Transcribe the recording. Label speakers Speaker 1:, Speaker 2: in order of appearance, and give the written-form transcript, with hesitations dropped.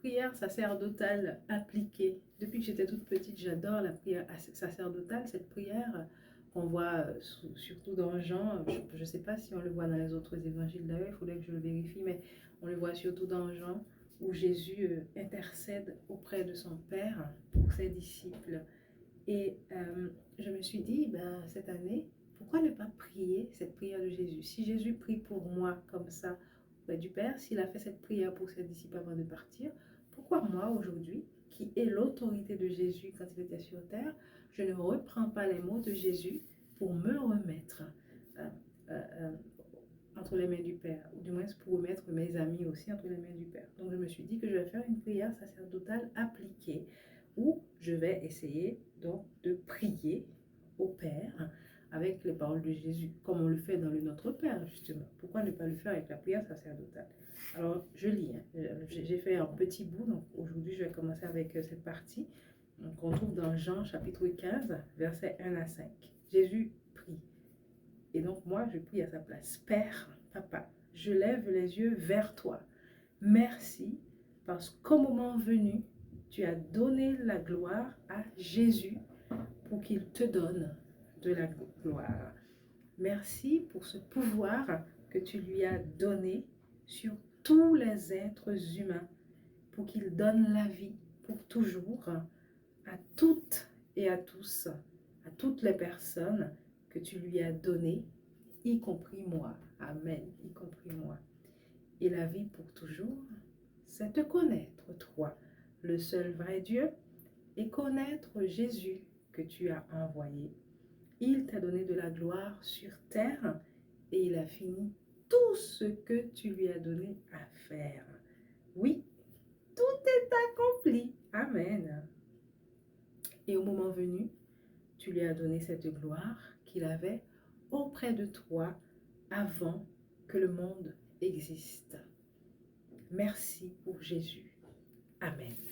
Speaker 1: prière sacerdotale appliquée. Depuis que j'étais toute petite, j'adore la prière sacerdotale, cette prière qu'on voit surtout dans Jean. Je ne sais pas si on le voit dans les autres évangiles d'ailleurs, il faudrait que je le vérifie, mais on le voit surtout dans Jean, où Jésus intercède auprès de son Père pour ses disciples. Et je me suis dit, ben, cette année, pourquoi ne pas prier cette prière de Jésus? Si Jésus prie pour moi comme ça, auprès du Père, s'il a fait cette prière pour ses disciples avant de partir, pourquoi moi aujourd'hui, qui ai l'autorité de Jésus quand il était sur terre, je ne reprends pas les mots de Jésus pour me remettre euh, euh, euh, entre les mains du Père, ou du moins pour remettre mes amis aussi entre les mains du Père. Donc je me suis dit que je vais faire une prière sacerdotale appliquée, où je vais essayer donc de prier au Père avec les paroles de Jésus, comme on le fait dans le Notre Père justement. Pourquoi ne pas le faire avec la prière sacerdotale? Alors je lis, hein. J'ai fait un petit bout, donc aujourd'hui je vais commencer avec cette partie qu'on trouve dans Jean chapitre 15, versets 1 à 5. Jésus prie. Et donc moi, je prie à sa place. Père, Papa, je lève les yeux vers toi. Merci parce qu'au moment venu, tu as donné la gloire à Jésus pour qu'il te donne de la gloire. Merci pour ce pouvoir que tu lui as donné sur tous les êtres humains pour qu'il donne la vie pour toujours à toutes et à tous, à toutes les personnes que tu lui as données, y compris moi. Amen, y compris moi. Et la vie pour toujours, c'est te connaître, toi, le seul vrai Dieu, et connaître Jésus que tu as envoyé. Il t'a donné de la gloire sur terre et il a fini tout ce que tu lui as donné à faire. Oui, tout est accompli. Amen. Et au moment venu, tu lui as donné cette gloire qu'il avait auprès de toi avant que le monde existe. Merci pour Jésus. Amen.